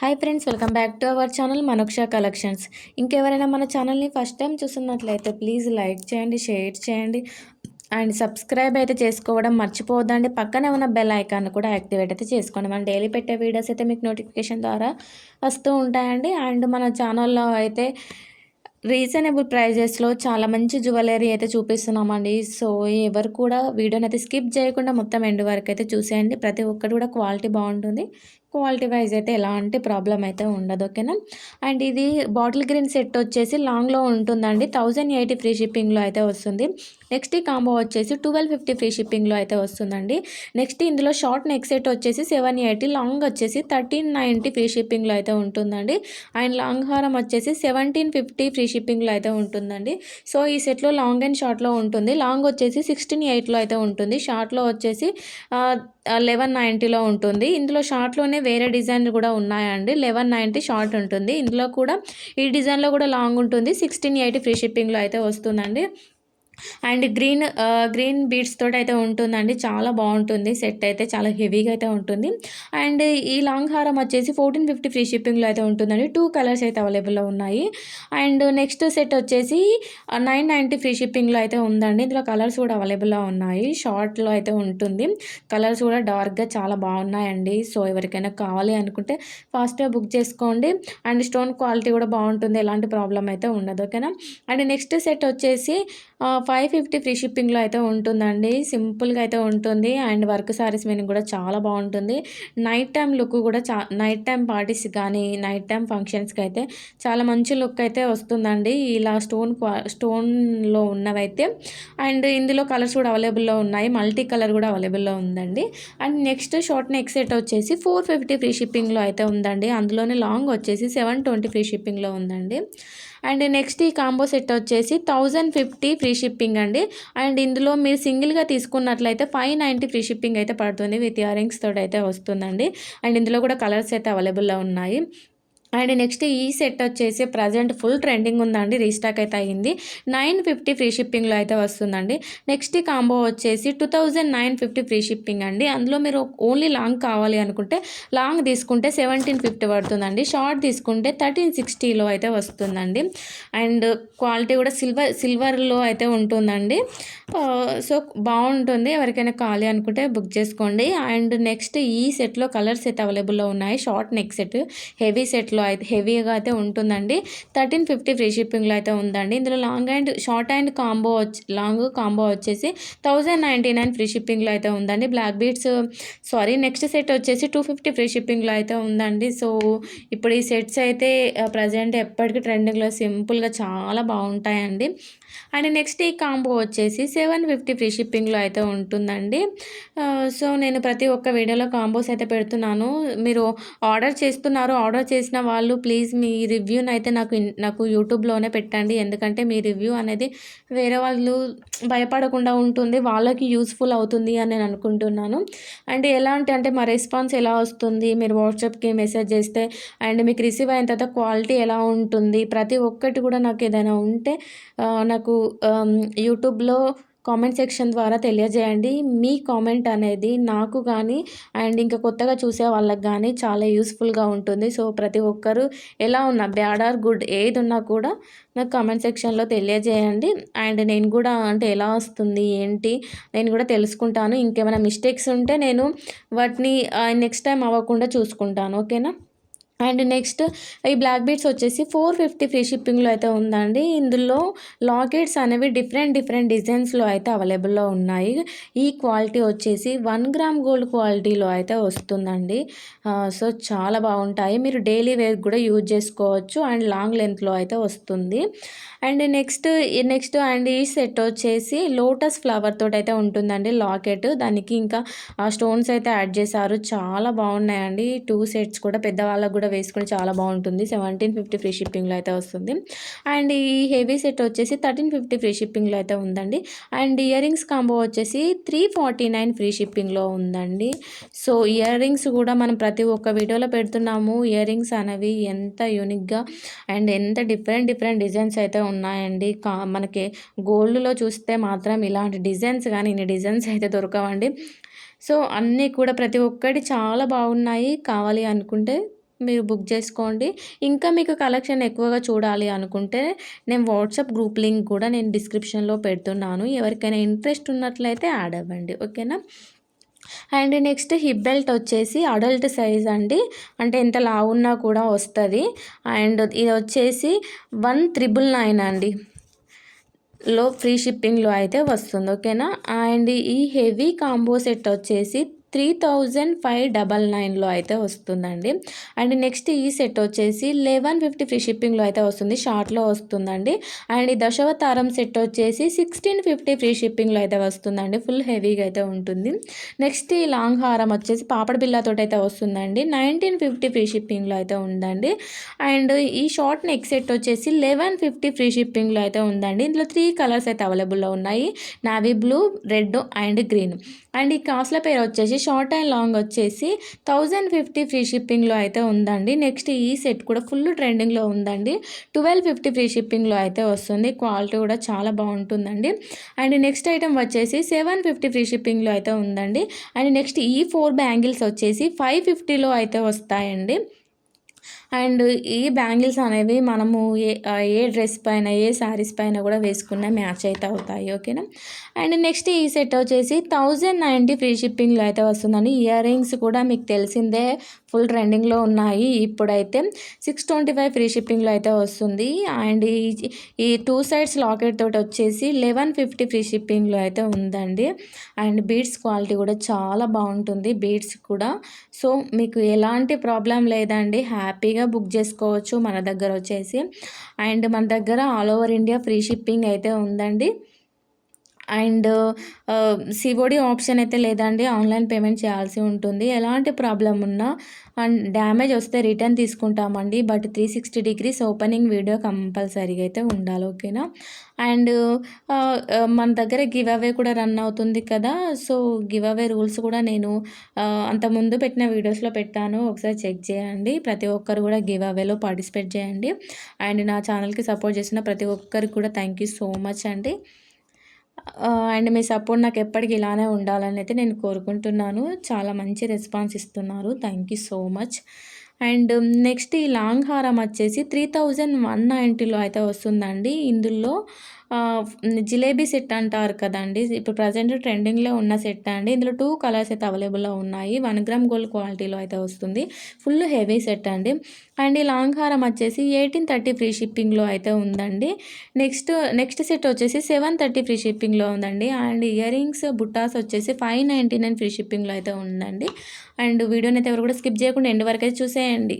Hi friends, welcome back to our channel Manoksha collections. ఇంకెవరైనా మన ఛానల్ని ఫస్ట్ టైం చూస్తున్నట్లయితే ప్లీజ్ లైక్ చేయండి, షేర్ చేయండి అండ్ సబ్స్క్రైబ్ అయితే చేసుకోవడం మర్చిపోవద్దండి. పక్కనే ఉన్న బెల్ ఐకాన్ కూడా యాక్టివేట్ అయితే చేసుకోండి. మనం డైలీ పెట్టే వీడియోస్ అయితే మీకు నోటిఫికేషన్ ద్వారా వస్తూ ఉంటాయండి. అండ్ మన ఛానల్లో అయితే రీజనబుల్ ప్రైజెస్లో చాలా మంచి జ్యువెలరీ అయితే చూపిస్తున్నామండి. సో ఎవరు కూడా వీడియోని అయితే స్కిప్ చేయకుండా మొత్తం ఎండ్ వరకు అయితే చూసేయండి. ప్రతి ఒక్కటి కూడా క్వాలిటీ బాగుంటుంది. క్వాలిటీ వైజ్ అయితే ఎలాంటి ప్రాబ్లం అయితే ఉండదు, ఓకేనా. అండ్ ఇది బాటిల్ గ్రీన్ సెట్ వచ్చేసి లాంగ్లో ఉంటుందండి. 1080 ఫ్రీ షిప్పింగ్లో అయితే వస్తుంది. నెక్స్ట్ ఈ కాంబో వచ్చేసి 1250 ఫ్రీ షిప్పింగ్లో అయితే వస్తుందండి. నెక్స్ట్ ఇందులో షార్ట్ నెక్ సెట్ వచ్చేసి 780, లాంగ్ వచ్చేసి 1390 ఫ్రీ షిప్పింగ్లో అయితే ఉంటుందండి. అండ్ లాంగ్ హారం వచ్చేసి 1750 ఫ్రీ షిప్పింగ్లో అయితే ఉంటుందండి. సో ఈ సెట్లో లాంగ్ అండ్ షార్ట్లో ఉంటుంది. లాంగ్ వచ్చేసి 1680లో అయితే ఉంటుంది. షార్ట్లో వచ్చేసి 1190లో ఉంటుంది. ఇందులో షార్ట్లోనే వేరే డిజైన్ కూడా ఉన్నాయండి. 1190 షార్ట్ ఉంటుంది. ఇందులో కూడా ఈ డిజైన్లో కూడా లాంగ్ ఉంటుంది. 1680 ఫ్రీ షిప్పింగ్లో అయితే వస్తుందండి. అండ్ గ్రీన్ బీడ్స్ తోటి అయితే ఉంటుందండి. చాలా బాగుంటుంది సెట్ అయితే, చాలా హెవీగా అయితే ఉంటుంది. అండ్ ఈ లాంగ్ హారం వచ్చేసి 1450 ఫ్రీ షిప్పింగ్లో అయితే ఉంటుందండి. 2 కలర్స్ అయితే అవైలబుల్లో ఉన్నాయి. అండ్ నెక్స్ట్ సెట్ వచ్చేసి 990 ఫ్రీ షిప్పింగ్లో అయితే ఉందండి. ఇందులో కలర్స్ కూడా అవైలబుల్లో ఉన్నాయి. షార్ట్లో అయితే ఉంటుంది. కలర్స్ కూడా డార్క్గా చాలా బాగున్నాయండి. సో ఎవరికైనా కావాలి అనుకుంటే ఫాస్ట్గా బుక్ చేసుకోండి. అండ్ స్టోన్ క్వాలిటీ కూడా బాగుంటుంది, ఎలాంటి ప్రాబ్లం అయితే ఉండదు, ఓకేనా. అండ్ నెక్స్ట్ సెట్ వచ్చేసి 550 ఫ్రీ షిప్పింగ్లో అయితే ఉంటుందండి. సింపుల్గా అయితే ఉంటుంది. అండ్ వర్క్ సారీస్ మీనింగ్ కూడా చాలా బాగుంటుంది. నైట్ టైం లుక్ కూడా నైట్ టైం పార్టీస్ కానీ నైట్ టైం ఫంక్షన్స్కి అయితే చాలా మంచి లుక్ అయితే వస్తుందండి. ఇలా స్టోన్లో ఉన్నవైతే. అండ్ ఇందులో కలర్స్ కూడా అవైలబుల్లో ఉన్నాయి. మల్టీ కలర్ కూడా అవైలబుల్లో ఉందండి. And next short neck set వచ్చేసి 450 ఫ్రీ షిప్పింగ్లో అయితే ఉందండి. అందులోనే లాంగ్ వచ్చేసి 720 ఫ్రీ షిప్పింగ్లో ఉందండి. అండ్ నెక్స్ట్ ఈ కాంబో సెట్ వచ్చేసి 1050 ఫ్రీ షిప్పింగ్ అండి. అండ్ ఇందులో మీరు సింగిల్గా తీసుకున్నట్లయితే 590 ఫ్రీ షిప్పింగ్ అయితే పడుతుంది. విత్ ఇయర్ రింగ్స్ తోటి అయితే వస్తుందండి. అండ్ ఇందులో కూడా కలర్స్ అయితే అవైలబుల్లో ఉన్నాయి. అండ్ నెక్స్ట్ ఈ సెట్ వచ్చేసి ప్రజెంట్ ఫుల్ ట్రెండింగ్ ఉందండి. రీస్టాక్ అయితే అయ్యింది. 950 ఫ్రీ షిప్పింగ్లో అయితే వస్తుందండి. నెక్స్ట్ ఈ కాంబో వచ్చేసి 2950 ఫ్రీ షిప్పింగ్ అండి. అందులో మీరు ఓన్లీ లాంగ్ కావాలి అనుకుంటే లాంగ్ తీసుకుంటే 1750 పడుతుందండి. షార్ట్ తీసుకుంటే 1360లో అయితే వస్తుందండి. అండ్ క్వాలిటీ కూడా సిల్వర్లో అయితే ఉంటుందండి. సో బాగుంటుంది. ఎవరికైనా కావాలి అనుకుంటే బుక్ చేసుకోండి. అండ్ నెక్స్ట్ ఈ సెట్లో కలర్స్ అయితే అవైలబుల్లో ఉన్నాయి. షార్ట్ నెక్ సెట్ హెవీ సెట్లో అయితే హెవీగా అయితే ఉంటుందండి. 1350 ఫ్రీ షిప్పింగ్లో అయితే ఉందండి. ఇందులో షార్ట్ అండ్ లాంగ్ కాంబో వచ్చేసి 1099 ఫ్రీ షిప్పింగ్లో అయితే ఉందండి. నెక్స్ట్ సెట్ వచ్చేసి 250 ఫ్రీ షిప్పింగ్లో అయితే ఉందండి. సో ఇప్పుడు ఈ సెట్స్ అయితే ప్రజెంట్ ఎప్పటికీ ట్రెండింగ్లో సింపుల్గా చాలా బాగుంటాయండి. అండ్ నెక్స్ట్ ఈ కాంబో వచ్చేసి 750 ఫ్రీ షిప్పింగ్లో అయితే ఉంటుందండి. సో నేను ప్రతి ఒక్క వీడియోలో కాంబోస్ అయితే పెడుతున్నాను. మీరు ఆర్డర్ చేసిన వాళ్ళు ప్లీజ్ మీ రివ్యూని అయితే నాకు యూట్యూబ్లోనే పెట్టండి. ఎందుకంటే మీ రివ్యూ అనేది వేరే వాళ్ళు భయపడకుండా ఉంటుంది, వాళ్ళకి యూస్ఫుల్ అవుతుంది అని నేను అనుకుంటున్నాను. అండ్ అంటే మా రెస్పాన్స్ ఎలా వస్తుంది, మీరు వాట్సాప్కి మెసేజ్ చేస్తే అండ్ మీకు రిసీవ్ అయిన తర్వాత క్వాలిటీ ఎలా ఉంటుంది, ప్రతి ఒక్కటి కూడా నాకు ఏదైనా ఉంటే నాకు యూట్యూబ్లో కామెంట్ సెక్షన్ ద్వారా తెలియజేయండి. మీ కామెంట్ అనేది నాకు కానీ అండ్ ఇంకా కొత్తగా చూసే వాళ్ళకి కానీ చాలా యూస్ఫుల్గా ఉంటుంది. సో ప్రతి ఒక్కరు ఎలా ఉన్నా బ్యాడ్ ఆర్ గుడ్ ఏది ఉన్నా కూడా నాకు కామెంట్ సెక్షన్లో తెలియజేయండి. అండ్ నేను కూడా అంటే ఎలా వస్తుంది ఏంటి నేను కూడా తెలుసుకుంటాను. ఇంకేమైనా మిస్టేక్స్ ఉంటే నేను వాటిని నెక్స్ట్ టైం అవ్వకుండా చూసుకుంటాను, ఓకేనా. అండ్ నెక్స్ట్ ఈ బ్లాక్ బీడ్స్ వచ్చేసి 450 ఫ్రీ షిప్పింగ్లో అయితే ఉందండి. ఇందులో లాకెట్స్ అనేవి డిఫరెంట్ డిజైన్స్లో అయితే అవైలబుల్లో ఉన్నాయి. ఈ క్వాలిటీ వచ్చేసి 1 గ్రామ్ గోల్డ్ క్వాలిటీలో అయితే వస్తుందండి. సో చాలా బాగుంటాయి. మీరు డైలీ వేర్ కూడా యూజ్ చేసుకోవచ్చు. అండ్ లాంగ్ లెంత్లో అయితే వస్తుంది. అండ్ నెక్స్ట్ అండ్ ఈ సెట్ వచ్చేసి లోటస్ ఫ్లవర్ తోటి అయితే ఉంటుందండి లాకెట్. దానికి ఇంకా స్టోన్స్ అయితే యాడ్ చేశారు. చాలా బాగున్నాయండి. 2 సెట్స్ కూడా పెద్దవాళ్ళకు కూడా వేసుకుని చాలా బాగుంటుంది. 1750 ఫ్రీ షిప్పింగ్లో అయితే వస్తుంది. అండ్ ఈ హెవీ సెట్ వచ్చేసి 1350 ఫ్రీ షిప్పింగ్లో అయితే ఉందండి. అండ్ ఇయర్ రింగ్స్ కాంబో వచ్చేసి 349 ఫ్రీ షిప్పింగ్లో ఉందండి. సో ఇయర్ రింగ్స్ కూడా మనం ప్రతి ఒక్క వీడియోలో పెడుతున్నాము. ఇయర్ రింగ్స్ అనేవి ఎంత యూనిక్గా అండ్ ఎంత డిఫరెంట్ డిజైన్స్ అయితే ఉన్నాయండి. మనకి గోల్డ్లో చూస్తే మాత్రం ఇలాంటి డిజైన్స్ కానీ ఇన్ని డిజైన్స్ అయితే దొరకవండి. సో అన్నీ కూడా ప్రతి ఒక్కటి చాలా బాగున్నాయి. కావాలి అనుకుంటే మీరు బుక్ చేసుకోండి. ఇంకా మీకు కలెక్షన్ ఎక్కువగా చూడాలి అనుకుంటే నేను వాట్సాప్ గ్రూప్ లింక్ కూడా నేను డిస్క్రిప్షన్‌లో పెడుతున్నాను. ఎవరికైనా ఇంట్రెస్ట్ ఉన్నట్లయితే యాడ్ అవ్వండి. ఓకేనా? అండ్ నెక్స్ట్ హిప్ బెల్ట్ వచ్చేసి అడల్ట్ సైజ్ అండి. అంటే ఎంత లావున్నా కూడా వస్తది. అండ్ ఇది వచ్చేసి 1,999 అండి. ఫ్రీ షిప్పింగ్‌లో అయితే వస్తుంది. ఓకేనా? అండ్ ఈ హెవీ కాంబో సెట్ వచ్చేసి 3,599లో అయితే వస్తుందండి. అండ్ నెక్స్ట్ ఈ సెట్ వచ్చేసి 1150 ఫ్రీ షిప్పింగ్‌లో అయితే వస్తుంది. షార్ట్‌లో వస్తుందండి. అండ్ ఈ దశావతారం సెట్ వచ్చేసి 1650 ఫ్రీ షిప్పింగ్‌లో అయితే వస్తుందండి. ఫుల్ హెవీగా అయితే ఉంటుంది. నెక్స్ట్ ఈ లాంగ్ హారం వచ్చేసి పాపడ బిళ్ళతోటి అయితే వస్తుందండి. 1950 ఫ్రీ షిప్పింగ్‌లో అయితే ఉందండి. అండ్ ఈ షార్ట్ నెక్ సెట్ వచ్చేసి 1150 ఫ్రీ షిప్పింగ్‌లో అయితే ఉందండి. ఇందులో 3 కలర్స్ అయితే అవైలబుల్‌లో ఉన్నాయి. Navy blue, red and green. And ఈ కాస్ట్‌ల పేరు వచ్చేసి షార్ట్ అండ్ లాంగ్ వచ్చేసి 1050 ఫ్రీ షిప్పింగ్‌లో అయితే ఉందండి. నెక్స్ట్ ఈ సెట్ కూడా ఫుల్ ట్రెండింగ్‌లో ఉందండి. 1250 ఫ్రీ షిప్పింగ్‌లో అయితే వస్తుంది. క్వాలిటీ కూడా చాలా బాగుంటుందండి. అండ్ నెక్స్ట్ ఐటమ్ వచ్చేసి 750 ఫ్రీ షిప్పింగ్‌లో అయితే ఉందండి. అండ్ నెక్స్ట్ ఈ 4 బ్యాంగిల్స్ వచ్చేసి 550లో అయితే వస్తాయండి. అండ్ ఈ బ్యాంగిల్స్ అనేవి మనము ఏ డ్రెస్ పైన, ఏ శారీస్ పైన కూడా వేసుకున్న మ్యాచ్ అయితే అవుతాయి. ఓకేనా? అండ్ నెక్స్ట్ ఈ సెట్ వచ్చేసి 1090 ఫ్రీ షిప్పింగ్‌లో అయితే వస్తుందండి. ఇయర్ రింగ్స్ కూడా మీకు తెలిసిందే ఫుల్ ట్రెండింగ్‌లో ఉన్నాయి. ఇప్పుడైతే 625 ఫ్రీ షిప్పింగ్‌లో అయితే వస్తుంది. అండ్ ఈ 2 సైడ్స్ లాకెట్ తోటి వచ్చేసి 1150 ఫ్రీ షిప్పింగ్‌లో అయితే ఉందండి. అండ్ బీడ్స్ క్వాలిటీ కూడా చాలా బాగుంటుంది. బీడ్స్ కూడా సో మీకు ఎలాంటి ప్రాబ్లం లేదండి. హ్యాపీగా బుక్ చేసుకోవచ్చు మన దగ్గర వచ్చేసి. అండ్ మన దగ్గర all over India free shipping అయితే ఉందండి. అండ్ సిఓడి ఆప్షన్ అయితే లేదండి. ఆన్లైన్ పేమెంట్ చేయాల్సి ఉంటుంది. ఎలాంటి ప్రాబ్లమ్ ఉన్నా అండ్ డ్యామేజ్ వస్తే రిటర్న్ తీసుకుంటామండి. బట్ 360 డిగ్రీస్ ఓపెనింగ్ వీడియో కంపల్సరీగా అయితే ఉండాలి. ఓకేనా? అండ్ మన దగ్గర గివ్ అవే కూడా రన్ అవుతుంది కదా! సో గివ్ అవే రూల్స్ కూడా నేను అంతకుముందు పెట్టిన వీడియోస్‌లో పెట్టాను. ఒకసారి చెక్ చేయండి. ప్రతి ఒక్కరు కూడా గివ్ అవేలో పార్టిసిపేట్ చేయండి. అండ్ నా ఛానల్‌కి సపోర్ట్ చేసిన ప్రతి ఒక్కరికి కూడా థ్యాంక్ యూ సో మచ్ అండి. అండ్ మీ సపోర్ట్ నాకు ఎప్పటికి ఇలానే ఉండాలని అయితే నేను కోరుకుంటున్నాను. చాలా మంచి రెస్పాన్స్ ఇస్తున్నారు. Thank you so much. And next ఈ లాంగ్ హారం వచ్చేసి 3190లో అయితే వస్తుందండి. ఇందులో జిలేబీ సెట్ అంటారు కదండీ! ఇప్పుడు ప్రజెంట్ ట్రెండింగ్‌లో ఉన్న సెట్ అండి. ఇందులో 2 కలర్స్ అయితే అవైలబుల్‌లో ఉన్నాయి. 1 గ్రామ్ గోల్డ్ క్వాలిటీలో అయితే వస్తుంది. ఫుల్ హెవీ సెట్ అండి. అండ్ ఈ లాంగ్ హారం వచ్చేసి 1830 ఫ్రీ షిప్పింగ్‌లో అయితే ఉందండి. నెక్స్ట్ సెట్ వచ్చేసి 730 ఫ్రీ షిప్పింగ్‌లో ఉందండి. అండ్ ఇయర్ రింగ్స్, బుట్టాస్ వచ్చేసి 599 ఫ్రీ షిప్పింగ్‌లో అయితే ఉందండి. అండ్ వీడియోనైతే ఎవరు కూడా స్కిప్ చేయకుండా ఎండ్ వరకు అయితే చూసేయండి.